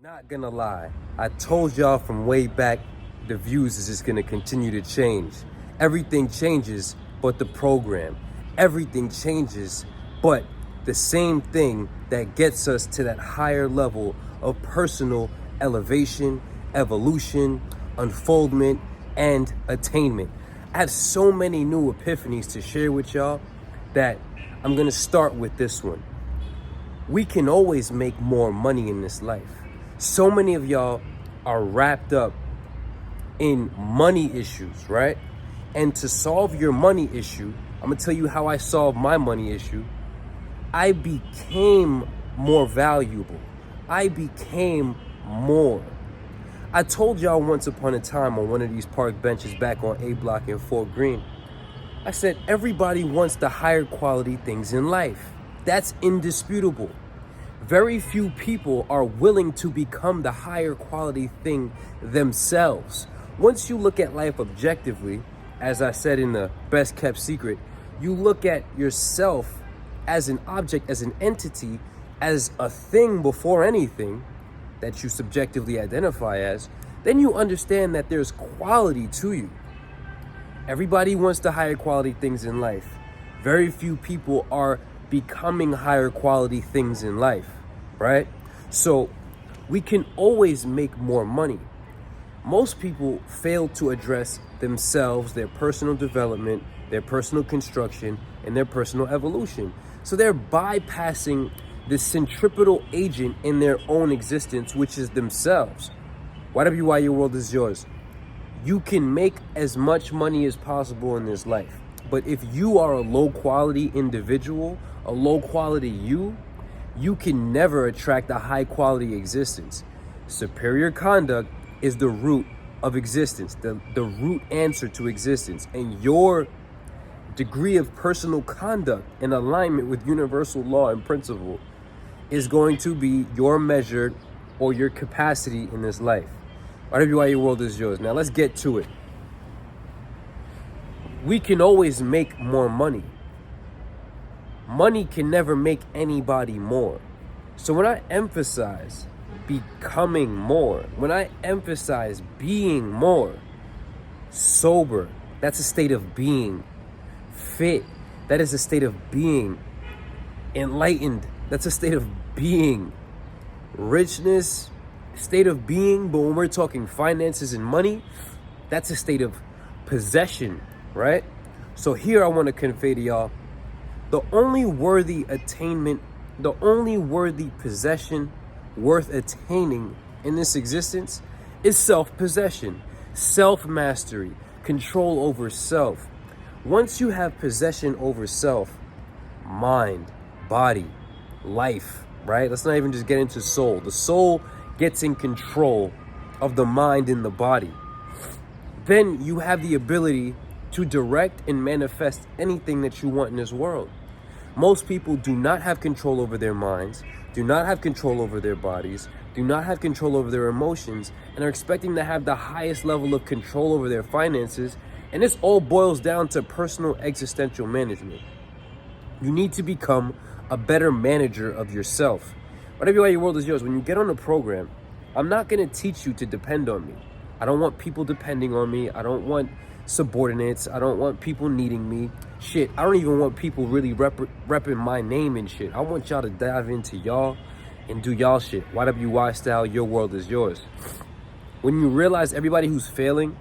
Not gonna lie, I told y'all from way back, the views is just gonna continue to change. Everything changes but the program. Everything changes but the same thing that gets us to that higher level of personal elevation, evolution, unfoldment, and attainment. I have so many new epiphanies to share with y'all that I'm gonna start with this one. We can always make more money in this life. So many of y'all are wrapped up in money issues, right? And to solve your money issue, I'm gonna tell you how I solved my money issue. I became more valuable. I became more. I told y'all once upon a time on one of these park benches back on A Block in Fort Greene, I said everybody wants the higher quality things in life. That's indisputable. Very few people are willing to become the higher quality thing themselves. Once you look at life objectively, as I said in the Best Kept Secret, you look at yourself as an object, as an entity, as a thing before anything that you subjectively identify as, then you understand that there's quality to you. Everybody wants the higher quality things in life. Very few people are becoming higher quality things in life, right? So we can always make more money. Most people fail to address themselves, their personal development, their personal construction, and their personal evolution. So they're bypassing the centripetal agent in their own existence, which is themselves. YWY, your world is yours. You can make as much money as possible in this life. But if you are a low quality individual, a low quality you can never attract a high quality existence. Superior conduct is the root of existence, the root answer to existence. And your degree of personal conduct in alignment with universal law and principle is going to be your measure or your capacity in this life. YWY, your world is yours. Now let's get to it. We can always make more money. Money can never make anybody more. So when I emphasize becoming more, when I emphasize being more, sober, that's a state of being. Fit, that is a state of being. Enlightened, that's a state of being. Richness, state of being, but when we're talking finances and money, that's a state of possession, right? So here I want to convey to y'all, the only worthy attainment, the only worthy possession worth attaining in this existence is self-possession, self-mastery, control over self. Once you have possession over self, mind, body, life, right? Let's not even just get into soul. The soul gets in control of the mind and the body. Then you have the ability to direct and manifest anything that you want in this world. Most people do not have control over their minds, do not have control over their bodies, do not have control over their emotions, and are expecting to have the highest level of control over their finances. And this all boils down to personal existential management. You need to become a better manager of yourself. Whatever your world is yours, when you get on the program, I'm not going to teach you to depend on me. I don't want people depending on me. I don't want subordinates. I don't want people needing me. Shit, I don't even want people really repping my name and shit. I want y'all to dive into y'all and do y'all shit. YWY style, your world is yours. When you realize everybody who's failing,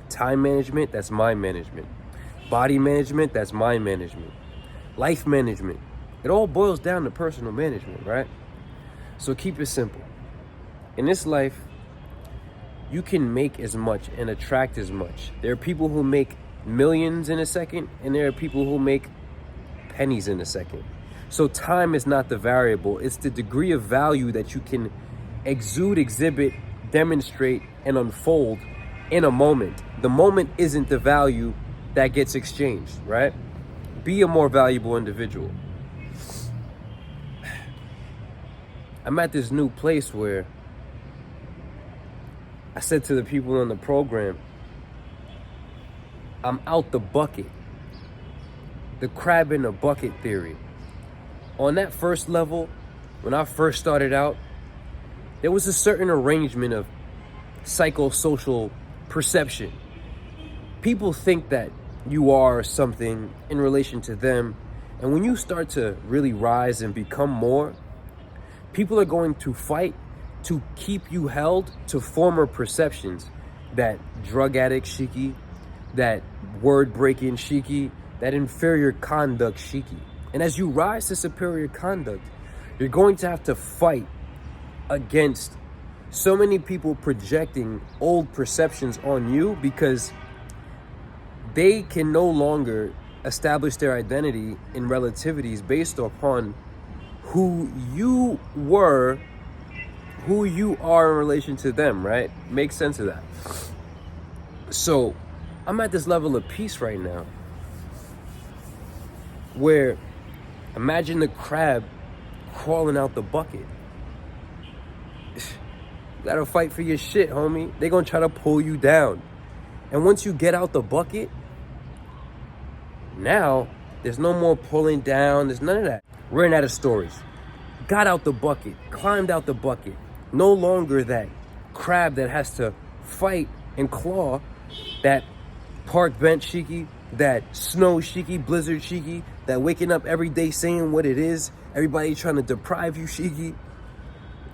time management, that's mind management. Body management, that's mind management. Life management. It all boils down to personal management, right? So keep it simple. In this life, you can make as much and attract as much. There are people who make millions in a second, and there are people who make pennies in a second. So time is not the variable. It's the degree of value that you can exude, exhibit, demonstrate, and unfold in a moment. The moment isn't the value that gets exchanged, right? Be a more valuable individual. I'm at this new place where I said to the people on the program, I'm out the bucket. The crab in the bucket theory. On that first level, when I first started out, there was a certain arrangement of psychosocial perception. People think that you are something in relation to them, and when you start to really rise and become more, people are going to fight to keep you held to former perceptions. That drug addict Sheikhy, that word-breaking Sheikhy, that inferior conduct Sheikhy. And as you rise to superior conduct, you're going to have to fight against so many people projecting old perceptions on you, because they can no longer establish their identity in relativities based upon who you were, who you are in relation to them, right? Make sense of that. So I'm at this level of peace right now where, imagine the crab crawling out the bucket. You gotta fight for your shit, homie. They gonna try to pull you down. And once you get out the bucket, now there's no more pulling down. There's none of that. Ran out of stories. Got out the bucket, climbed out the bucket. No longer that crab that has to fight and claw, that park bench Sheikhy, that snow Sheikhy, blizzard Sheikhy, that waking up every day saying what it is, everybody trying to deprive you Sheikhy.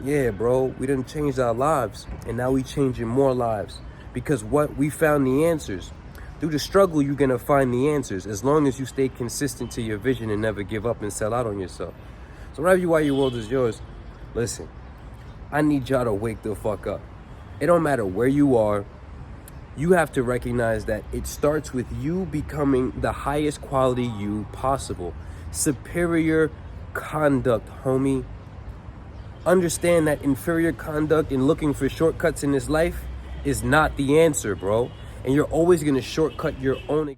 Yeah, bro, we done changed our lives, and now we changing more lives, because what we found the answers. Through the struggle, you're gonna find the answers, as long as you stay consistent to your vision and never give up and sell out on yourself. So wherever you are, your world is yours. Listen, I need y'all to wake the fuck up. It don't matter where you are. You have to recognize that it starts with you becoming the highest quality you possible. Superior conduct, homie. Understand that inferior conduct and looking for shortcuts in this life is not the answer, bro. And you're always gonna shortcut your own